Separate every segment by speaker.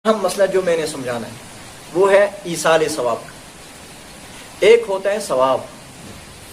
Speaker 1: اہم مسئلہ جو میں نے سمجھانا ہے وہ ہے ایصال ثواب کا۔ ایک ہوتا ہے ثواب،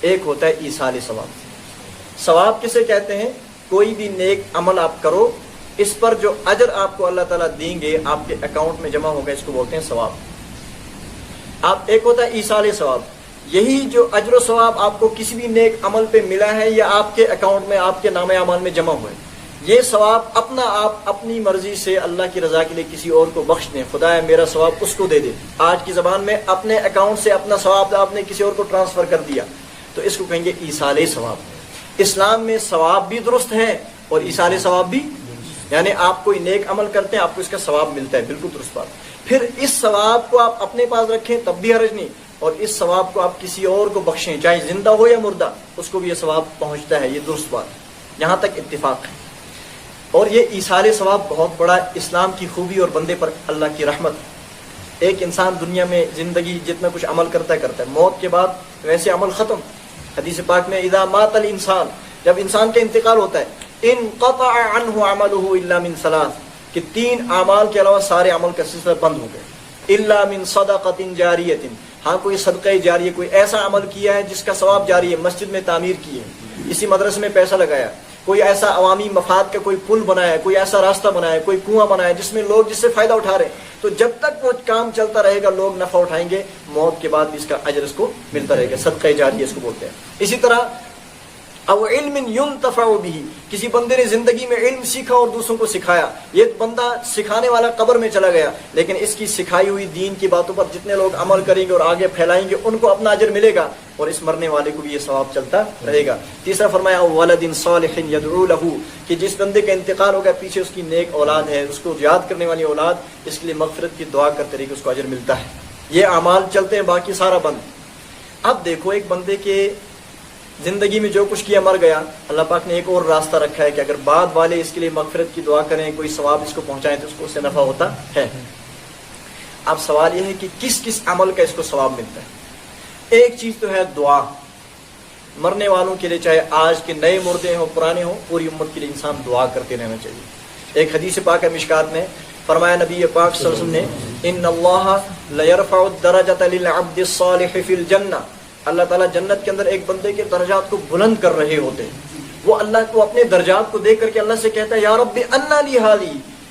Speaker 1: ایک ہوتا ہے ایصال ثواب۔ ثواب کسے کہتے ہیں؟ کوئی بھی نیک عمل آپ کرو، اس پر جو اجر آپ کو اللہ تعالیٰ دیں گے، آپ کے اکاؤنٹ میں جمع ہوگا، اس کو بولتے ہیں ثواب۔ ایک ہوتا ہے ایصال ثواب، یہی جو اجر و ثواب آپ کو کسی بھی نیک عمل پہ ملا ہے یا آپ کے اکاؤنٹ میں، آپ کے نام اعمال میں جمع ہوا ہے، یہ ثواب اپنا آپ اپنی مرضی سے اللہ کی رضا کے لیے کسی اور کو بخش دیں، خدا ہے میرا ثواب اس کو دے دے۔ آج کی زبان میں اپنے اکاؤنٹ سے اپنا ثواب آپ نے کسی اور کو ٹرانسفر کر دیا، تو اس کو کہیں گے ایصال ثواب۔ اسلام میں ثواب بھی درست ہے اور ایصال ثواب بھی، یعنی آپ کوئی نیک عمل کرتے ہیں آپ کو اس کا ثواب ملتا ہے، بالکل درست بات۔ پھر اس ثواب کو آپ اپنے پاس رکھیں تب بھی حرج نہیں، اور اس ثواب کو آپ کسی اور کو بخشیں، چاہے زندہ ہو یا مردہ، اس کو بھی یہ ثواب پہنچتا ہے، یہ درست بات، یہاں تک اتفاق ہے۔ اور یہ ایصال ثواب بہت بڑا اسلام کی خوبی اور بندے پر اللہ کی رحمت ہے۔ ایک انسان دنیا میں زندگی جتنا کچھ عمل کرتا ہے، موت کے بعد ویسے عمل ختم۔ حدیث پاک میں اذا مات الانسان، جب انسان کا انتقال ہوتا ہے، انقطع عنہ عمله الا من ثلاث، کہ 3 اعمال کے علاوہ سارے عمل کا سلسلہ بند ہو گئے۔ الا من صدقۃ جاریۃ، ہاں کوئی صدقہ جاریہ، کوئی ایسا عمل کیا ہے جس کا ثواب جاری ہے، مسجد میں تعمیر کی ہے، اسی مدرسے میں پیسہ لگایا، کوئی ایسا عوامی مفاد کا کوئی پل بنایا ہے، کوئی ایسا راستہ بنایا ہے، کوئی کنواں بنایا ہے جس میں لوگ جس سے فائدہ اٹھا رہے ہیں، تو جب تک وہ کام چلتا رہے گا لوگ نفع اٹھائیں گے، موت کے بعد بھی اس کا اجر اس کو ملتا رہے گا، صدقہ جاریہ اس کو بولتے ہیں۔ اسی طرح او علم ينتفع به، کسی بندے نے زندگی میں علم سیکھا اور دوسروں کو سکھایا، یہ بندہ سکھانے والا قبر میں چلا گیا، لیکن اس کی سکھائی ہوئی دین کی باتوں پر جتنے لوگ عمل کریں گے اور آگے پھیلائیں گے ان کو اپنا اجر ملے گا، اور اس مرنے والے کو بھی یہ ثواب چلتا رہے گا۔ تیسرا فرمایا ولد صالح يدعو له، کہ جس بندے کا انتقال ہو گیا پیچھے اس کی نیک اولاد ہے، اس کو یاد کرنے والی اولاد، اس کے لیے مغفرت کی دعا کرتے رہے کہ اس کو اجر ملتا ہے۔ یہ اعمال چلتے ہیں، باقی سارا بند۔ اب دیکھو ایک بندے کے زندگی میں جو کچھ کیا مر گیا، اللہ پاک نے ایک اور راستہ رکھا ہے کہ اگر بعد والے اس کے لیے مغفرت کی دعا کریں، کوئی ثواب اس کو پہنچائیں تو اس کو اس سے نفع ہوتا ہے۔ اب سوال یہ ہے کہ کس کس عمل کا اس کو ثواب ملتا ہے؟ ایک چیز تو ہے دعا، مرنے والوں کے لیے، چاہے آج کے نئے مردے ہوں پرانے ہوں، پوری امت کے لیے انسان دعا کرتے رہنا چاہیے۔ ایک حدیث پاک ہے مشکات میں، فرمایا نبی پاک صلی اللہ علیہ وسلم نے ان اللہ لیرفع الدرجۃ للعبد الصالح فی الجنہ، اللہ تعالیٰ جنت کے اندر ایک بندے کے درجات کو بلند کر رہے ہوتے ہیں۔ وہ اللہ کو اپنے درجات کو دیکھ کر کے اللہ سے کہتا ہے یا رب انا لی حالی،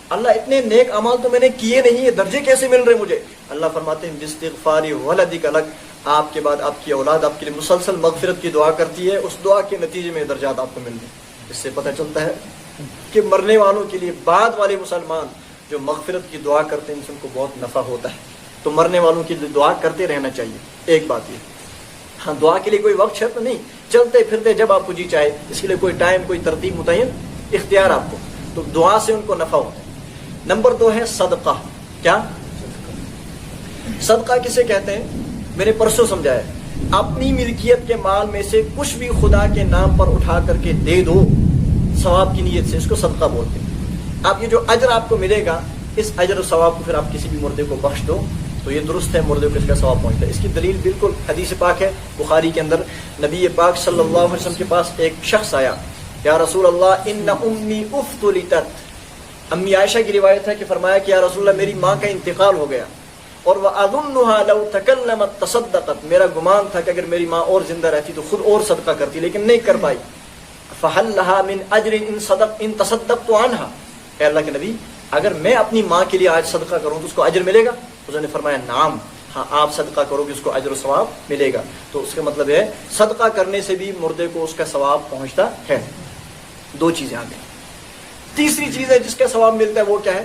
Speaker 1: اللہ اتنے نیک اعمال تو میں نے کیے نہیں، یہ درجے کیسے مل رہے مجھے؟ اللہ فرماتے ہیں باستغفار ولدک لک، آپ کے بعد آپ کی اولاد آپ کے لیے مسلسل مغفرت کی دعا کرتی ہے، اس دعا کے نتیجے میں درجات آپ کو مل رہے ہیں۔ اس سے پتہ چلتا ہے کہ مرنے والوں کے لیے بعد والے مسلمان جو مغفرت کی دعا کرتے ہیں ان سے ان کو بہت نفع ہوتا ہے، تو مرنے والوں کے لیے دعا کرتے رہنا چاہیے۔ ایک بات یہ، ہاں دعا کے لیے کوئی وقت شرط نہیں، چلتے پھرتے جب آپ کو جی چاہے، اس کے لیے کوئی ٹائم کوئی ترتیب متعین اختیار آپ کو، تو دعا سے ان کو نفع ہوتا ہے۔ نمبر 2 ہے صدقہ۔ کیا صدقہ کسے کہتے ہیں؟ میں نے پرسوں سمجھایا، اپنی ملکیت کے مال میں سے کچھ بھی خدا کے نام پر اٹھا کر کے دے دو ثواب کی نیت سے، اس کو صدقہ بولتے ہیں۔ اب یہ جو اجر آپ کو ملے گا، اس اجر و ثواب کو پھر آپ کسی بھی مردے کو بخش دو تو یہ درست ہے، مردے کو اس کا ثواب پہنچتا ہے۔ اس کی دلیل بالکل حدیث پاک ہے بخاری کے اندر، نبی پاک صلی اللہ علیہ وسلم کے پاس ایک شخص آیا، یا رسول اللہ ان امی افتلتت، امی عائشہ کی روایت ہے کہ فرمایا کہ یا رسول اللہ میری ماں کا انتقال ہو گیا، اور وَأَظُنُّهَا لَوْ تَكَلَّمَتْ تَصَدَّقَتْ، میرا گمان تھا کہ اگر میری ماں اور زندہ رہتی تو خود اور صدقہ کرتی، لیکن نہیں کر پائی۔ فَهَلْ لَهَا مِنْ أَجْرٍ إِن تَصَدَّقْتُ عَنْهَا، اے اللہ کے نبی اگر میں اپنی ماں کے لیے آج صدقہ کروں تو اس کو اجر ملے گا؟ اس نے فرمایا نعم، ہاں آپ صدقہ کرو گے اس کو اجر و ثواب ملے گا۔ تو اس کا مطلب ہے صدقہ کرنے سے بھی مردے کو اس کا ثواب پہنچتا ہے۔ 2 چیزیں آ گئی۔ تیسری چیز ہے جس کا ثواب ملتا ہے وہ کیا ہے؟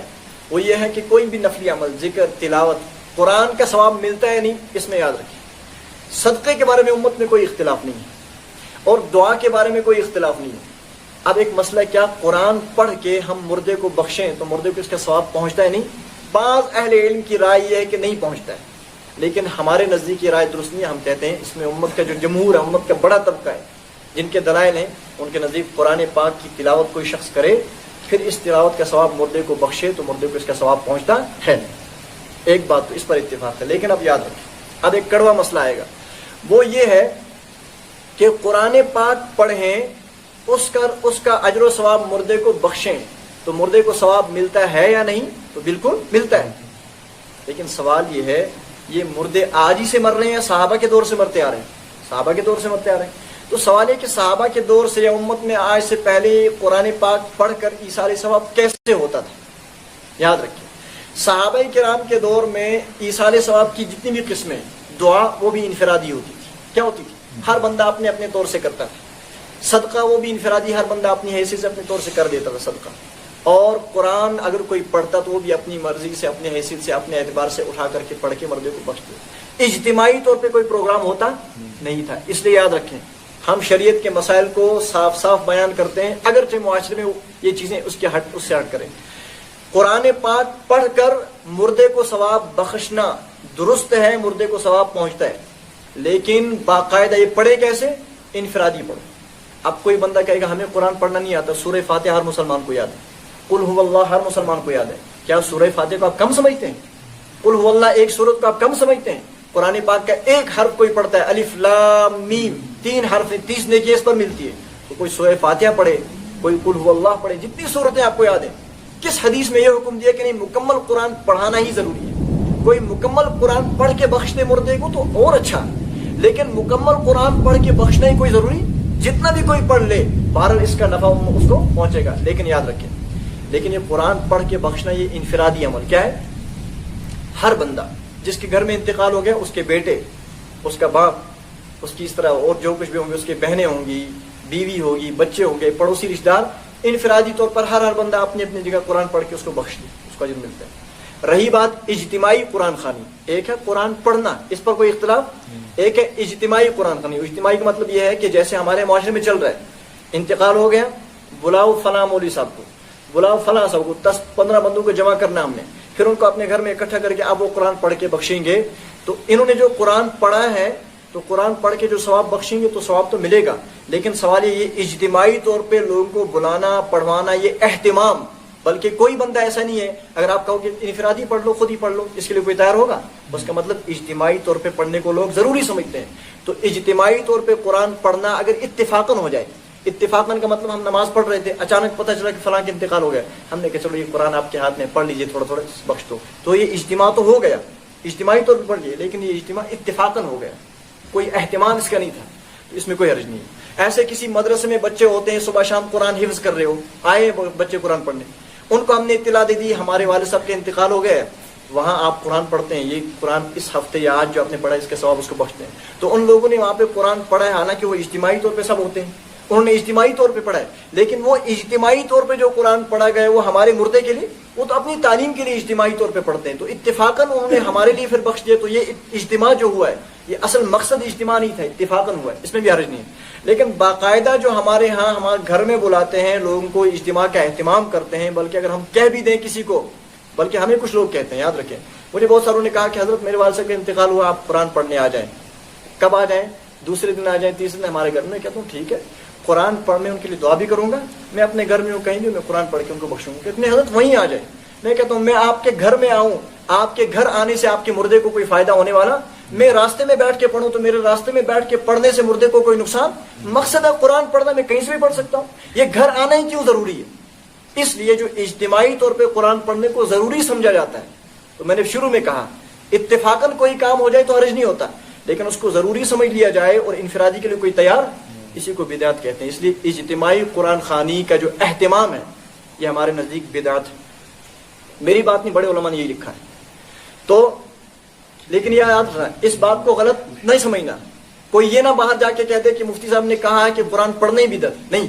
Speaker 1: وہ یہ ہے کہ کوئی بھی نفلی عمل، ذکر، تلاوت، قرآن کا ثواب ملتا ہے نہیں، اس میں یاد رکھیں۔ صدقے کے بارے میں امت میں کوئی اختلاف نہیں ہے، اور دعا کے بارے میں کوئی اختلاف نہیں ہے۔ اب ایک مسئلہ کیا، قرآن پڑھ کے ہم مردے کو بخشیں تو مردے کو اس کا ثواب پہنچتا ہے نہیں؟ بعض اہل علم کی رائے یہ ہے کہ نہیں پہنچتا ہے، لیکن ہمارے نزدیک یہ رائے درست نہیں ہے۔ ہم کہتے ہیں اس میں امت کا جو جمہور ہے، امت کا بڑا طبقہ ہے جن کے دلائل ہیں، ان کے نزدیک قرآن پاک کی تلاوت کوئی شخص کرے پھر اس تلاوت کا ثواب مردے کو بخشے تو مردے کو اس کا ثواب پہنچتا ہے۔ ایک بات تو اس پر اتفاق ہے، لیکن اب یاد رکھیں اب ایک کڑوا مسئلہ آئے گا، وہ یہ ہے کہ قرآن پاک پڑھیں، اس کا اجر و ثواب مردے کو بخشیں تو مردے کو ثواب ملتا ہے یا نہیں؟ تو بالکل ملتا ہے۔ لیکن سوال یہ ہے یہ مردے آج ہی سے مر رہے ہیں یا صحابہ کے دور سے مرتے آ رہے ہیں؟ صحابہ کے دور سے مرتے آ رہے ہیں. تو سوال ہے کہ صحابہ کے دور سے یا امت میں آج سے پہلے قرآن پاک پڑھ کر ایصال ثواب کیسے ہوتا تھا؟ یاد رکھیں صحابہ کرام کے دور میں ایصال ثواب کی جتنی بھی قسمیں دعا وہ بھی انفرادی ہوتی تھی. کیا ہوتی تھی؟ ہر بندہ اپنے اپنے طور سے کرتا تھا. صدقہ وہ بھی انفرادی، ہر بندہ اپنی حیثیت سے اپنے طور سے کر دیتا تھا صدقہ. اور قرآن اگر کوئی پڑھتا تو وہ بھی اپنی مرضی سے، اپنے حیثیت سے، اپنے اعتبار سے اٹھا کر کے پڑھ کے مردے کو بخش دے. اجتماعی طور پہ کوئی پروگرام ہوتا نہیں تھا. اس لیے یاد رکھیں ہم شریعت کے مسائل کو صاف صاف بیان کرتے ہیں، اگرچہ معاشرے میں یہ چیزیں اس سے ہٹ کریں. قرآن پاک پڑھ کر مردے کو ثواب بخشنا درست ہے، مردے کو ثواب پہنچتا ہے، لیکن باقاعدہ یہ پڑھے کیسے؟ انفرادی پڑھو. اب کوئی بندہ کہے گا ہمیں قرآن پڑھنا نہیں آتا، سورہ فاتحہ ہر مسلمان کو یاد ہے، قل هو اللہ ہر مسلمان کو یاد ہے. کیا سورہ فاتحہ کو آپ کم سمجھتے ہیں؟ قل هو اللہ ایک سورت کو آپ کم سمجھتے ہیں؟ قرآن پاک کا ایک حرف کوئی پڑھتا ہے، الف لام میم 3 حرف 30 نیکی اس پر ملتی ہے. تو کوئی سورہ فاتحہ پڑھے، کوئی قل هو اللہ پڑھے، جتنی سورتیں آپ کو یاد ہیں. کس حدیث میں یہ حکم دیا کہ نہیں مکمل قرآن پڑھانا ہی ضروری ہے؟ کوئی مکمل قرآن پڑھ کے بخش دے مردے کو تو اور اچھا، لیکن مکمل قرآن پڑھ کے بخشنا ہی کوئی ضروری؟ جتنا بھی کوئی پڑھ لے بہرحال اس کا نفع اس کو پہنچے گا. لیکن یاد رکھیں لیکن یہ قرآن پڑھ کے بخشنا یہ انفرادی عمل کیا ہے؟ ہر بندہ جس کے گھر میں انتقال ہو گیا، اس کے بیٹے، اس کا باپ، اس کی اس طرح اور جو کچھ بھی ہوں گے، اس کے بہنیں ہوں گی، بیوی ہوگی، بچے ہوں گے، پڑوسی رشتہ دار، انفرادی طور پر ہر بندہ اپنی اپنی جگہ قرآن پڑھ کے اس کو بخش دے، اس کو اجر ملتا ہے. رہی بات اجتماعی قرآن خوانی، ایک ہے قرآن پڑھنا، اس پر کوئی اختلاف، ایک ہے اجتماعی قرآن خوانی. اجتماعی کا مطلب یہ ہے کہ جیسے ہمارے معاشرے میں چل رہا ہے، انتقال ہو گیا، بلاؤ فلاں مولوی صاحب کو، بلاؤ فلاں صاحب کو، 10-15 بندوں کو جمع کرنا ہم نے، پھر ان کو اپنے گھر میں اکٹھا کر کے اب وہ قرآن پڑھ کے بخشیں گے. تو انہوں نے جو قرآن پڑھا ہے تو قرآن پڑھ کے جو ثواب بخشیں گے تو ثواب تو ملے گا، لیکن سوال یہ اجتماعی طور پہ لوگوں کو بلانا پڑھوانا یہ اہتمام، بلکہ کوئی بندہ ایسا نہیں ہے اگر آپ کہو کہ انفرادی پڑھ لو، خود ہی پڑھ لو، اس کے لیے کوئی تیار ہوگا؟ اس کا مطلب اجتماعی طور پہ پڑھنے کو لوگ ضروری سمجھتے ہیں. تو اجتماعی طور پہ قرآن پڑھنا اگر اتفاقاً ہو جائے، اتفاقاً کا مطلب ہم نماز پڑھ رہے تھے، اچانک پتہ چلا کہ فلاں کا انتقال ہو گیا، ہم نے کہا چلو یہ قرآن آپ کے ہاتھ میں پڑھ لیجئے، تھوڑا تھوڑا بخش دو، تو یہ اجتماع تو ہو گیا، اجتماعی طور پہ پڑھ لیے، لیکن یہ اجتماع اتفاقاً ہو گیا، کوئی اہتمام اس کا نہیں تھا، تو اس میں کوئی حرج نہیں ہے. ایسے کسی مدرسے میں بچے ہوتے ہیں صبح شام قرآن حفظ کر رہے ہو، آئے بچے قرآن پڑھنے، ان کو ہم نے اطلاع دے دی ہمارے والد صاحب کے انتقال ہو گئے، وہاں آپ قرآن پڑھتے ہیں، یہ قرآن اس ہفتے یا آج جو آپ نے پڑھا اس کے ثواب اس کو بخشتے ہیں. تو ان لوگوں نے وہاں پہ قرآن پڑھا ہے، حالانکہ وہ اجتماعی طور پہ سب ہوتے ہیں، انہوں نے اجتماعی طور پہ پڑھا ہے، لیکن وہ اجتماعی طور پہ جو قرآن پڑھا گیا وہ ہمارے مردے کے لیے، وہ تو اپنی تعلیم کے لیے اجتماعی طور پہ پڑھتے ہیں، تو اتفاقاً انہوں نے ہمارے لیے پھر بخش دیا. تو یہ اجتماع جو ہوا ہے یہ اصل مقصد اجتماع نہیں تھا، اتفاقاً ہوا ہے، اس میں بھی حرج نہیں ہے. لیکن باقاعدہ جو ہمارے ہاں ہمارے گھر میں بلاتے ہیں لوگوں کو، اجتماع کا اہتمام کرتے ہیں، بلکہ اگر ہم کہہ بھی دیں کسی کو، بلکہ ہمیں کچھ لوگ کہتے ہیں، یاد رکھیں مجھے بہت ساروں نے کہا کہ حضرت میرے والد صاحب کا انتقال ہوا، آپ قرآن پڑھنے آ جائیں. کب آ جائیں؟ دوسرے دن آ جائیں، تیسرے دن ہمارے گھر میں. کہتا ہوں ٹھیک ہے، قرآن پڑھنے ان کے لیے دعا بھی کروں گا، میں اپنے گھر میں ہوں کہیں بھی میں قرآن پڑھ کے ان کو بخشوں گا. کتنے حضرت وہیں آ جائیں. میں کہتا ہوں میں آپ کے گھر میں آؤں، آپ کے گھر آنے سے آپ کے مردے کو کوئی فائدہ ہونے والا؟ میں راستے میں بیٹھ کے پڑھوں تو میرے راستے میں بیٹھ کے پڑھنے سے مردے کو کوئی نقصان؟ مقصد ہے قرآن پڑھنا، میں کہیں سے بھی پڑھ سکتا ہوں. یہ گھر آنا ہی کیوں ضروری ہے؟ اس لیے جو اجتماعی طور پہ قرآن پڑھنے کو ضروری سمجھا جاتا ہے، تو میں نے شروع میں کہا اتفاقاً کوئی کام ہو جائے تو حرج نہیں ہوتا، لیکن اس کو ضروری سمجھ لیا جائے اور انفرادی کے لیے کوئی تیار، اسی کو بدعت کہتے ہیں. اس لیے اجتماعی قرآن خوانی کا جو اہتمام ہے یہ ہمارے نزدیک بدعت ہے. میری بات نہیں، بڑے علماء نے یہی لکھا ہے. تو لیکن یہ یاد رکھنا، اس بات کو غلط نہیں سمجھنا. کوئی یہ نہ باہر جا کے کہتے کہ مفتی صاحب نے کہا ہے کہ قرآن پڑھنا ہی بدعت نہیں.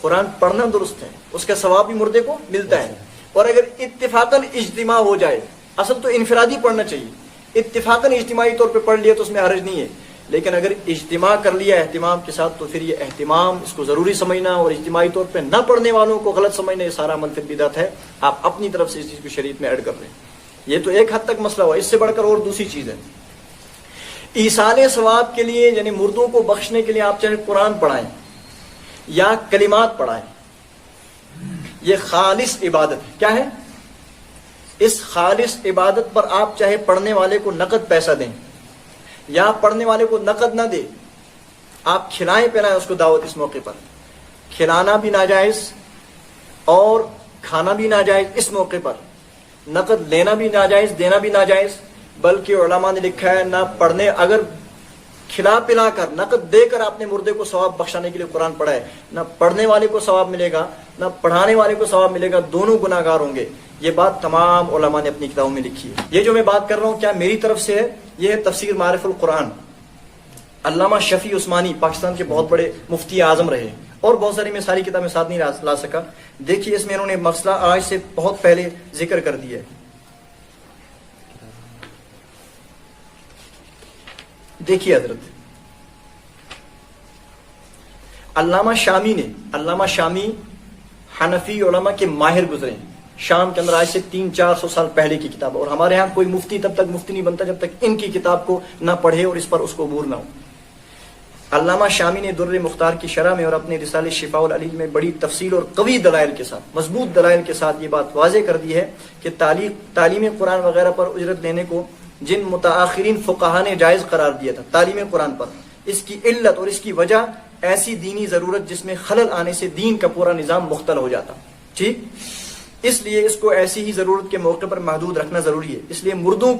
Speaker 1: قرآن پڑھنا درست ہے، اس کا ثواب بھی مردے کو ملتا ہے. اور اگر اتفاقاً اجتماع ہو جائے، اصل تو انفرادی پڑھنا چاہیے، اتفاقاً اجتماعی طور پہ پڑھ لیا تو اس میں حرج نہیں ہے. لیکن اگر اجتماع کر لیا اہتمام کے ساتھ تو پھر یہ اہتمام اس کو ضروری سمجھنا اور اجتماعی طور پہ نہ پڑھنے والوں کو غلط سمجھنا، یہ سارا عمل پھر بدعت ہے. آپ اپنی طرف سے اس چیز کو شریعت میں ایڈ کر رہے ہیں. یہ تو ایک حد تک مسئلہ ہوا. اس سے بڑھ کر اور دوسری چیز ہے ایصال ثواب کے لیے، یعنی مردوں کو بخشنے کے لیے آپ چاہے قرآن پڑھائیں یا کلمات پڑھائیں، یہ خالص عبادت ہے. کیا ہے؟ اس خالص عبادت پر آپ چاہے پڑھنے والے کو نقد پیسہ دیں یا پڑھنے والے کو نقد نہ دیں، آپ کھلائیں پلائیں اس کو دعوت. اس موقع پر کھلانا بھی ناجائز اور کھانا بھی ناجائز اس موقع پر. نقد لینا بھی ناجائز، دینا بھی ناجائز، بلکہ علماء نے لکھا ہے نہ پڑھنے، اگر کھلا پلا کر نقد دے کر آپ نے مردے کو ثواب بخشانے کے لیے قرآن پڑھا ہے، نہ پڑھنے والے کو ثواب ملے گا نہ پڑھانے والے کو ثواب ملے گا، دونوں گناہ گار ہوں گے۔ یہ بات تمام علماء نے اپنی کتابوں میں لکھی ہے۔ یہ جو میں بات کر رہا ہوں کیا میری طرف سے ہے؟ یہ ہے تفسیر معارف القرآن، علامہ شفیع عثمانی، پاکستان کے بہت بڑے مفتی اعظم رہے، اور بہت ساری میں ساری کتابیں ساتھ نہیں لا سکا۔ دیکھیے اس میں انہوں نے مسئلہ آج سے بہت پہلے ذکر کر دیا ہے۔ دیکھیے حضرت علامہ شامی حنفی علماء کے ماہر گزرے ہیں، شام کے اندر آج سے 300-400 سال پہلے کی کتاب، اور ہمارے ہاں کوئی مفتی تب تک مفتی نہیں بنتا جب تک ان کی کتاب کو نہ پڑھے اور اس پر اس کو عبور نہ ہو۔ علامہ شامی نے در مختار کی شرح میں اور اپنے رسالہ شفاء العلیل میں بڑی تفصیل اور قوی دلائل کے ساتھ، مضبوط دلائل کے ساتھ یہ بات واضح کر دی ہے کہ تعلیم قرآن وغیرہ پر اجرت لینے کو جن متاخرین فقہا نے جائز قرار دیا تھا تعلیم قرآن پر، اس کی علت اور اس کی وجہ ایسی دینی ضرورت جس میں خلل آنے سے دین کا پورا نظام مختل ہو جاتا، ٹھیک، اس لیے اس کو ایسی ہی ضرورت کے موقع پر محدود رکھنا ضروری ہے۔ اس لیے مردوں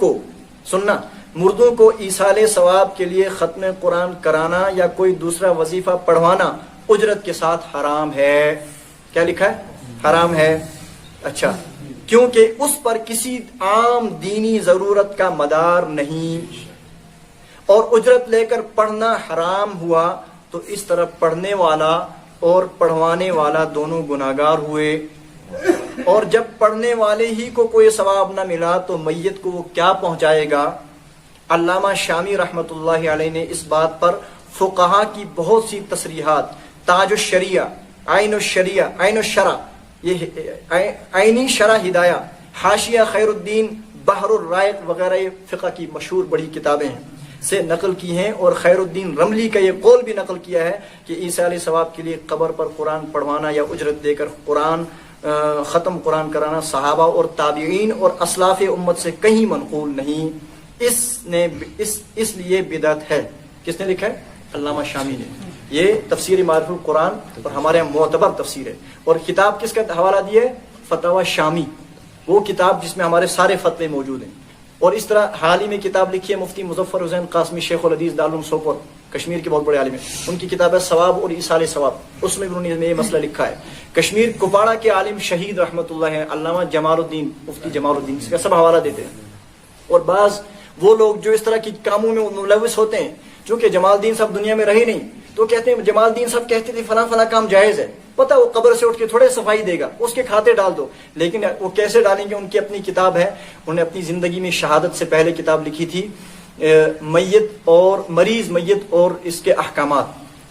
Speaker 1: کو ایصال ثواب کے لیے ختم قرآن کرانا یا کوئی دوسرا وظیفہ پڑھوانا اجرت کے ساتھ حرام ہے۔ کیا لکھا ہے؟ حرام ہے۔ اچھا، کیونکہ اس پر کسی عام دینی ضرورت کا مدار نہیں، اور اجرت لے کر پڑھنا حرام ہوا تو اس طرح پڑھنے والا اور پڑھوانے والا دونوں گناہگار ہوئے، اور جب پڑھنے والے ہی کو کوئی ثواب نہ ملا تو میت کو وہ کیا پہنچائے گا؟ علامہ شامی رحمۃ اللہ علیہ نے اس بات پر فقہا کی بہت سی تصریحات، تاج الشریعہ، عین الشرع، یہ عینی شرح ہدایہ، حاشیہ خیر الدین، بحر الرائق وغیرہ یہ فقہ کی مشہور بڑی کتابیں ہیں سے نقل کی ہیں، اور خیر الدین رملی کا یہ قول بھی نقل کیا ہے کہ ایصال ثواب کے لیے قبر پر قرآن پڑھوانا یا اجرت دے کر ختم قرآن کرانا صحابہ اور تابعین اور اسلاف امت سے کہیں منقول نہیں، اس لیے بدعت ہے۔ کس نے لکھا ہے؟ علامہ شامی نے۔ یہ تفسیر معارف القرآن اور ہمارے یہاں معتبر تفسیر ہے، اور کتاب کس کا حوالہ دیا ہے؟ فتاوی شامی، وہ کتاب جس میں ہمارے سارے فتوے موجود ہیں۔ اور اس طرح حال ہی میں کتاب لکھی ہے مفتی مظفر حسین قاسمی شیخ الحدیث دارالعلوم سوپور، کشمیر کے بہت بڑے عالم ہیں، ان کی کتاب ہے ثواب اور ایصال ثواب، اس میں انہوں نے یہ مسئلہ لکھا ہے۔ کشمیر کپواڑہ کے عالم شہید رحمۃ اللہ ہے علامہ جمال الدین، مفتی جمال الدین، اس کا سب حوالہ دیتے ہیں۔ اور بعض وہ لوگ جو اس طرح کی کاموں میں ملوث ہوتے ہیں، چونکہ جمال الدین صاحب دنیا میں رہے نہیں، تو کہتے ہیں جمال الدین صاحب کہتے تھے فلاں فلاں کام جائز ہے، پتہ وہ قبر سے اٹھ کے تھوڑے صفائی دے گا، اس کے کھاتے ڈال دو، لیکن وہ کیسے ڈالیں گے؟ ان کی اپنی کتاب ہے، انہوں نے اپنی زندگی میں شہادت سے پہلے کتاب لکھی تھی، مریض میت اور اس کے احکامات،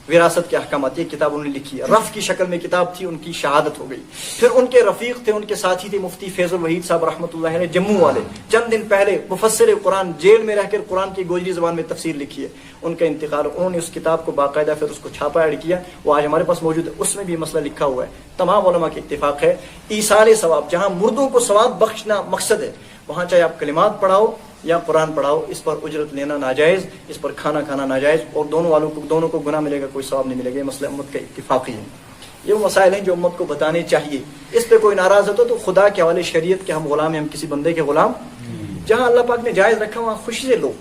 Speaker 1: وراثت کے احکامات، یہ کتاب انہوں نے لکھی ہے، رف کی شکل میں کتاب تھی، ان کی شہادت ہو گئی۔ پھر ان کے رفیق تھے، ان کے ساتھی تھے مفتی فیض الوحید صاحب رحمۃ اللہ علیہ جموں والے، چند دن پہلے مفسر قرآن، جیل میں رہ کر قرآن کی گوجری زبان میں تفسیر لکھی ہے، ان کا انتقال، انہوں نے اس کتاب کو باقاعدہ پھر اس کو چھاپا ایڈ کیا، وہ آج ہمارے پاس موجود ہے، اس میں بھی مسئلہ لکھا ہوا ہے۔ تمام علماء کے اتفاق ہے ایصال ثواب، جہاں مردوں کو ثواب بخشنا مقصد ہے، وہاں چاہے آپ کلمات پڑھاؤ یا قرآن پڑھاؤ، اس پر اجرت لینا ناجائز، اس پر کھانا کھانا ناجائز، اور دونوں کو گناہ ملے گا، کوئی ثواب نہیں ملے گا۔ یہ مسئلہ امت کا اتفاقی ہے۔ یہ وہ مسائل ہیں جو امت کو بتانے چاہیے۔ اس پہ کوئی ناراض ہوتا تو خدا کے حوالے شریعت کے ہم غلام ہیں، ہم کسی بندے کے غلام۔ جہاں اللہ پاک نے جائز رکھا وہاں خوشی سے لو۔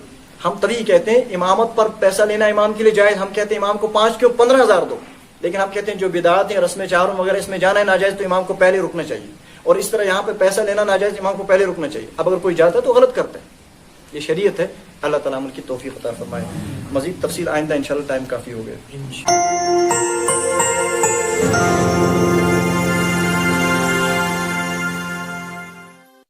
Speaker 1: ہم تبھی کہتے ہیں امامت پر پیسہ لینا امام کے لیے جائز، ہم کہتے ہیں امام کو 5 کیوں 15,000 دو، لیکن ہم کہتے ہیں جو بدعات ہیں، رسم چاروں وغیرہ، اس میں جانا ہے ناجائز تو امام کو پہلے رکنا چاہیے، اور اس طرح یہاں پہ پیسہ لینا ناجائز، امام کو پہلے رکنا چاہیے۔ اب اگر کوئی جاتا ہے تو غلط کرتا ہے، یہ شریعت ہے۔ اللہ تعالیٰ عمل کی توفیق عطا فرمائے۔ مزید تفصیل آئندہ انشاءاللہ، ٹائم کافی ہو گیا۔